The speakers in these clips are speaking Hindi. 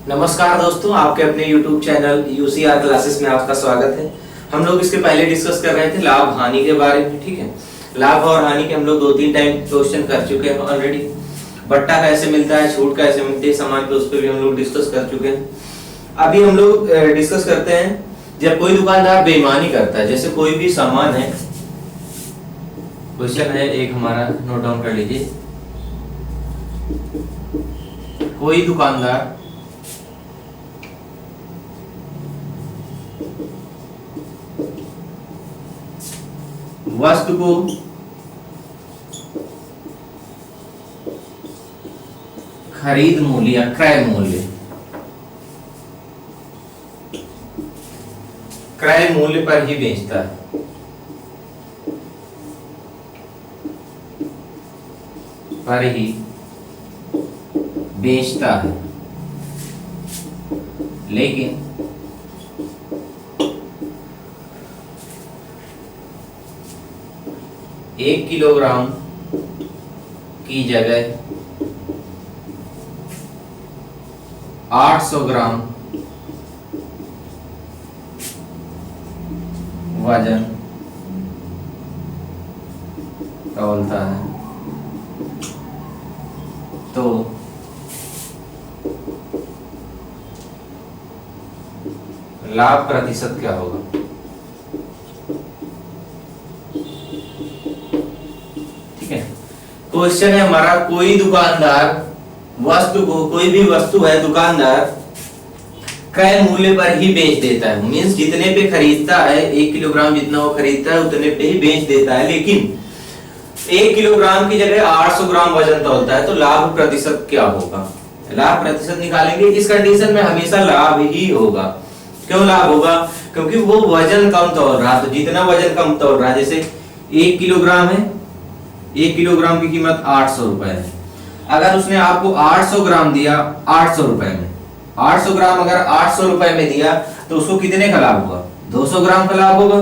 नमस्कार दोस्तों, आपके अपने YouTube चैनल UCR क्लासेस में आपका स्वागत है। हम लोग इसके पहले डिस्कस कर रहे थे लाभ हानि के बारे में। ठीक है, लाभ और हानि के हम लोग 2-3 टाइम क्वेश्चन कर चुके हैं ऑलरेडी। बट्टा कैसे मिलता है, छूट कैसे मिलती है सामान पे, उस पर भी हम लोग डिस्कस कर चुके हैं। अभी हम लोग डिस्कस करते हैं जब कोई दुकानदार बेईमानी करता है। जैसे कोई भी सामान है, क्वेश्चन है एक हमारा, नोट डाउन कर लीजिए। कोई दुकानदार वस्तु को खरीद मूल्य या क्रय मूल्य पर ही बेचता है। लेकिन एक किलोग्राम की जगह 800 ग्राम वजन तौलता है, तो लाभ प्रतिशत क्या होगा? क्वेश्चन है हमारा, कोई दुकानदार वस्तु को, कोई भी वस्तु है, दुकानदार क्रय मूल्य पर ही बेच देता है। मींस जितने पे खरीदता है, 1 किलोग्राम जितना वो खरीदता है उतने पे ही बेच देता है। लेकिन 1 किलोग्राम की जगह 800 ग्राम वजन तौलता है, तो लाभ प्रतिशत क्या होगा? लाभ प्रतिशत निकालेंगे। इस कंडीशन में हमेशा लाभ ही होगा। क्यों लाभ होगा? क्योंकि वो वजन कम तौल रहा है। तो जितना वजन कम तौल रहा है, जैसे 1 किलोग्राम है, 1 किलोग्राम की कीमत 800 रुपए है। अगर उसने आपको 800 ग्राम दिया 800 रुपए में, 800 ग्राम अगर 800 रुपए में दिया, तो उसको कितने का लाभ होगा? 200 ग्राम का लाभ होगा,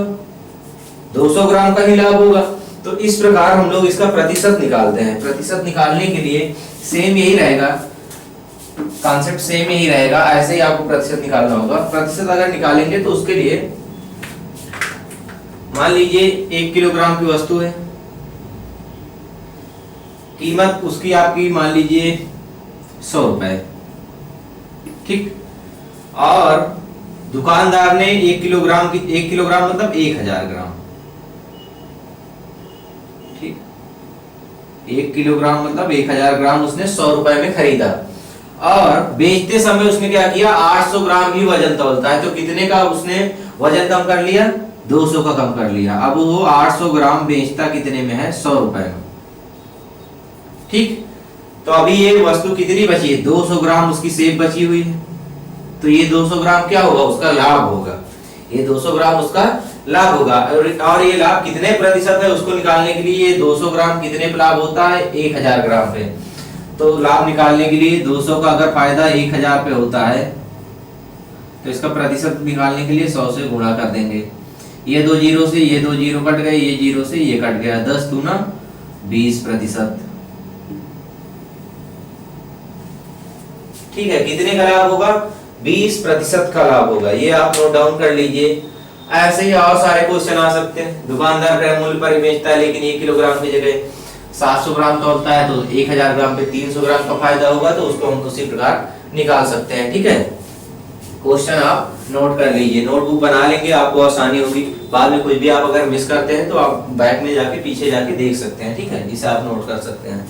200 ग्राम का ही लाभ होगा। तो इस प्रकार हम लोग इसका प्रतिशत निकालते हैं। प्रतिशत निकालने के लिए सेम यही रहेगा, कॉन्सेप्ट सेम यही रहेगा। ऐसे ही आपको प्रतिशत निकालना होगा। प्रतिशत अगर निकालेंगे तो उसके लिए मान लीजिए 1 किलोग्राम की वस्तु है, कीमत उसकी आपकी मान लीजिए 100 रुपए, ठीक। और दुकानदार ने 1 किलोग्राम की, 1 किलोग्राम मतलब 1000 ग्राम, ठीक। 1 किलोग्राम मतलब 1000 ग्राम उसने 100 रुपए में खरीदा। और बेचते समय उसने क्या किया? 800 ग्राम ही वजन तौलता है, तो कितने का उसने वजन कम कर लिया? 200 का कम कर लिया। अब वो 800 ग्राम बेचता कितने में है? 100 रुपए में, ठीक। तो अभी ये वस्तु कितनी बची है? 200 ग्राम उसकी सेब बची हुई है। तो ये 200 ग्राम क्या होगा? उसका लाभ होगा। ये 200 ग्राम उसका लाभ होगा। और ये लाभ कितने प्रतिशत है उसको निकालने के लिए, ये 200 ग्राम कितने पे लाभ होता है? 1000 ग्राम पे। तो लाभ निकालने के लिए 200 का अगर फायदा 1000 पे होता है, तो इसका प्रतिशत निकालने के लिए 100 से गुणा कर देंगे। ये 2 जीरो से ये 2 जीरो कट गए, ये जीरो से ये कट गया, 10 दूना 20%, ठीक है। कितने का लाभ होगा? 20% का लाभ होगा। ये आप नोट डाउन कर लीजिए। ऐसे ही और सारे क्वेश्चन आ सकते हैं। दुकानदार क्रय मूल्य पर ही बेचता है, लेकिन 1 किलोग्राम की जगह 700 ग्राम तौलता है, तो 1000 ग्राम पे 300 ग्राम का फायदा होगा, तो उसको हम उसी प्रकार निकाल सकते हैं, ठीक है। क्वेश्चन आप नोट कर लीजिए, नोटबुक बना लेंगे, आपको आसानी होगी। बाद में कुछ भी आप अगर मिस करते हैं तो आप बैक में जाके, पीछे जाके देख सकते हैं, ठीक है। इसे आप नोट कर सकते हैं।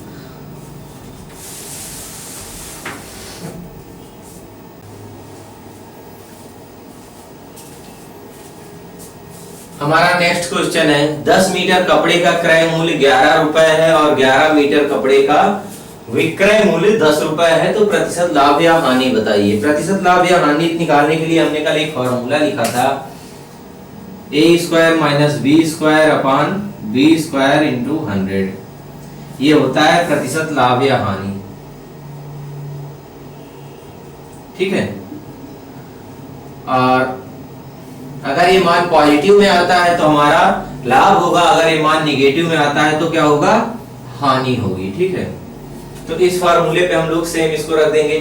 हमारा नेक्स्ट क्वेश्चन है, 10 मीटर कपड़े का क्रय मूल्य 11 रुपए है और 11 मीटर कपड़े का विक्रय मूल्य 10 रुपए है, तो प्रतिशत लाभ या हानि बताइए। प्रतिशत लाभ या हानि निकालने के लिए हमने कल एक फॉर्मूला लिखा था, a² - b² अपान b² इंटू 100। ये होता है प्रतिशत लाभ या हानि, ठीक है। और अगर ये मान पॉजिटिव में आता है तो हमारा लाभ होगा, अगर ये मान निगेटिव में आता है तो क्या होगा, हानि होगी। ठीक है, तो इस फार्मूले पे हम लोग सेम इसको रख देंगे।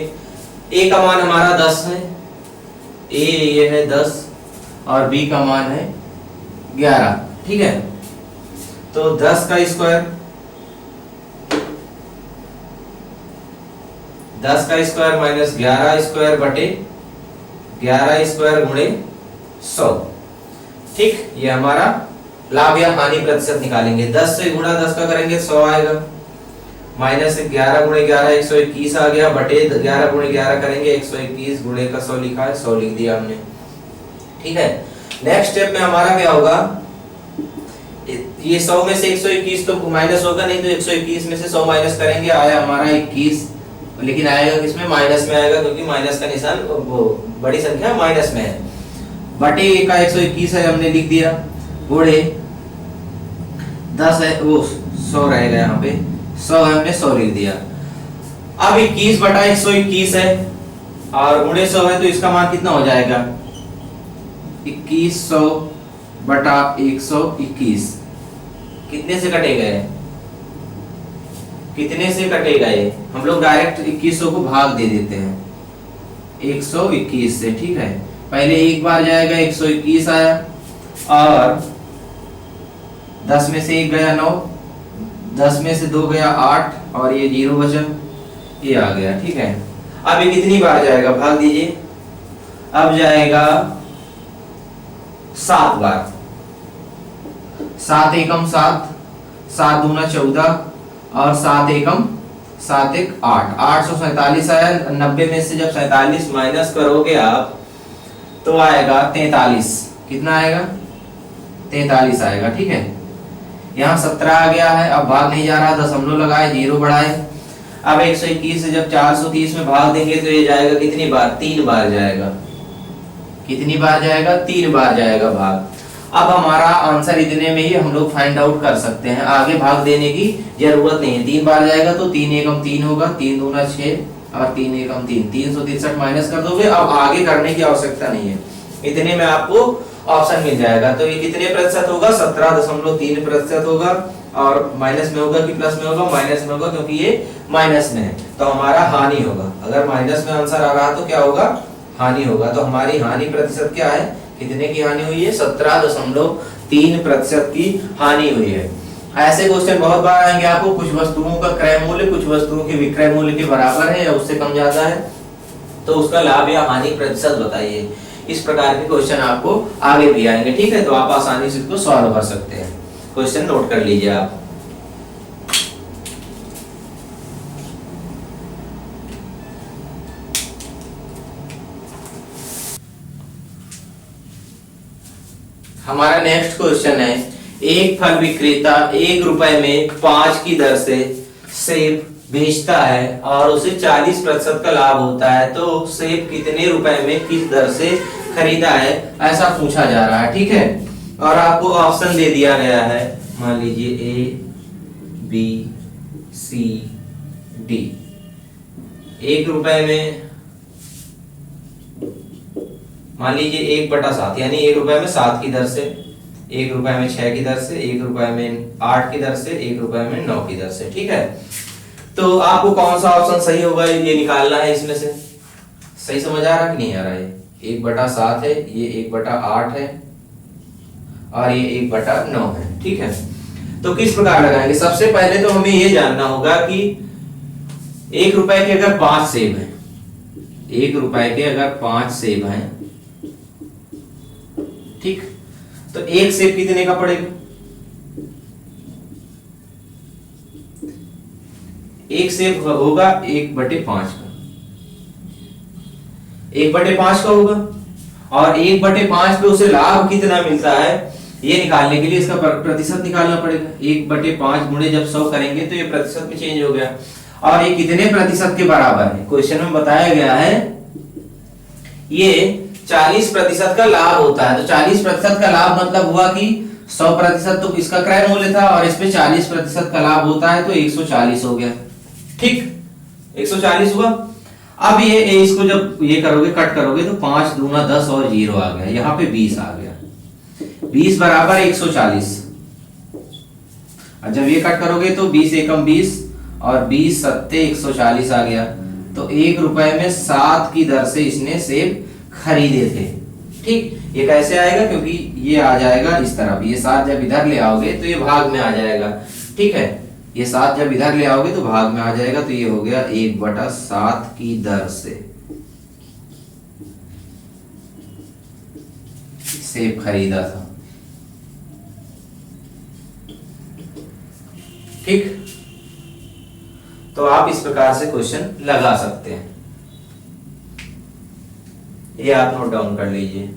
ए का मान हमारा 10 है, ये है 10 और बी का मान है 11। ठीक है, तो 10 का स्क्वायर, 10 का स्क्वायर माइनस 11 स्क्वायर बटे 11 स्क्वायर गुणे 100। ठीक, ये हमारा लाभ या हानि प्रतिशत निकालेंगे। 10 से गुणा 10 का करेंगे 100 आएगा, माइनस 11 गुणे 11 121 आ गया, बटे 11 गुणे 11 करेंगे 121 गुणे का 100 लिखा है, 100 लिख दिया हमने। ठीक है, नेक्स्ट स्टेप में हमारा क्या होगा, ये 100 में से 121 तो माइनस होगा नहीं, तो 121 में से 100 माइनस करेंगे, आया हमारा 21, लेकिन आएगा किसमें, माइनस में आएगा, क्योंकि माइनस का निशान वो बड़ी संख्या माइनस में है। बटे का 121 है हमने लिख दिया, गुणे 10 है वो 100 रहेगा, यहाँ पे 100 है हमने 100 लिख दिया। अब 21 बटा 121 है और गुणे 100 है, तो इसका मान कितना हो जाएगा, 2100 बटा 121। कितने से कटेगा ये, कितने से कटेगा ये, हम लोग डायरेक्ट 2100 को भाग दे देते हैं 121 से। ठीक है, पहले एक बार जाएगा 121 आया, और 10 में से 1 गया 9, 10 में से 2 गया 8 और ये 0 बचा, ये आ गया। ठीक है, अब ये कितनी बार जाएगा, भाग दीजिए, अब जाएगा 7 बार, 7 एकम 7, 7 दूना 14 और 7 एकम 7 एक 8, 847 आया। 90 में से जब 47 माइनस करोगे आप तो आएगा 43, कितना आएगा, 43 आएगा। ठीक है, यहाँ 17 आ गया है, अब भाग नहीं जा रहा, दशमलव लगाए, 0 बढ़ाए। अब 121 से जब 430 में भाग देंगे तो ये जाएगा कितनी बार, 3 बार जाएगा। कितनी बार जाएगा, 3 बार जाएगा भाग। अब हमारा आंसर इतने में ही हम लोग फाइंड आउट कर सकते हैं, आगे भाग देने की जरूरत नहीं है। 3 बार जाएगा तो 3 एकम 3 होगा, 3 दूना 6 और 3 एकम 3, 363 माइनस कर दोगे, अब आगे करने की आवश्यकता नहीं है, इतने में आपको ऑप्शन मिल जाएगा। तो ये कितने प्रतिशत होगा, 17.3% होगा, और माइनस में होगा कि प्लस में होगा, माइनस में होगा, क्योंकि ये माइनस में है तो हमारा हानि होगा। अगर माइनस में आंसर आ रहा तो क्या होगा, हानि होगा। तो हमारी हानि प्रतिशत क्या है, कितने की हानि हुई है, 17.3% की हानि हुई है। ऐसे क्वेश्चन बहुत बार आएंगे आपको, कुछ वस्तुओं का क्रय मूल्य कुछ वस्तुओं के विक्रय मूल्य के बराबर है या उससे कम ज्यादा है, तो उसका लाभ या हानि प्रतिशत बताइए। इस प्रकार के क्वेश्चन आपको आगे भी आएंगे। ठीक है, तो आप आसानी से इसको सॉल्व कर सकते हैं। क्वेश्चन नोट कर लीजिए आप। हमारा नेक्स्ट क्वेश्चन है, एक फल विक्रेता 1 रुपए में 5 की दर से सेब बेचता है और उसे 40% का लाभ होता है, तो सेब कितने रुपए में किस दर से खरीदा है, ऐसा पूछा जा रहा है। ठीक है, और आपको ऑप्शन दे दिया गया है, मान लीजिए A B C D। 1 रुपए में मान लीजिए 1/7, यानी 1 रुपए में 7 की दर से, 1 रुपए में 6 की दर से, 1 रुपए में 8 की दर से, 1 रुपए में 9 की दर से। ठीक है, तो आपको कौन सा ऑप्शन सही होगा ये निकालना है। इसमें से सही समझ आ रहा कि नहीं आ रहा है, 1/7 है, ये 1/8 है और ये 1/9 है। ठीक है, तो किस प्रकार लगाएंगे, सबसे पहले तो हमें ये जानना होगा कि 1 रुपए के अगर 5 सेब हैं, 1 रुपए के अगर 5 सेब हैं, ठीक, तो 1 सेब कितने का पड़ेगा, 1 सेब होगा 1/5 का, 1/5 का होगा, और 1/5 पे उसे लाभ कितना मिलता है ये निकालने के लिए इसका प्रतिशत निकालना पड़ेगा। 1/5 गुणे जब 100 करेंगे तो ये प्रतिशत में चेंज हो गया, और ये कितने प्रतिशत के बराबर है, क्वेश्चन में बताया गया है ये 40% का लाभ होता है। तो 40% का लाभ मतलब हुआ कि 100% तो इसका क्रय मूल्य था और इस पे 40% का लाभ होता है, तो 140 हो गया। ठीक, 140 हुआ। अब ये इसको जब ये करोगे, कट करोगे, तो 5 दूना 10 और 0 आ गया, यहाँ पे 20 आ गया, 20 बराबर 140। और जब ये कट करोगे तो 20 एकम 20 और 20 सत्ते 140 आ गया, तो 1 रुपए में 7 की दर से इसने सेब खरीदे थे। ठीक, ये कैसे आएगा, क्योंकि ये आ जाएगा इस तरफ, ये 7 जब इधर ले आओगे तो ये भाग में आ जाएगा। ठीक है, ये 7 जब इधर ले आओगे तो भाग में आ जाएगा, तो ये हो गया 1/7 की दर से सेब खरीदा था। ठीक, तो आप इस प्रकार से क्वेश्चन लगा सकते हैं, ये आप नोट डाउन कर लीजिए।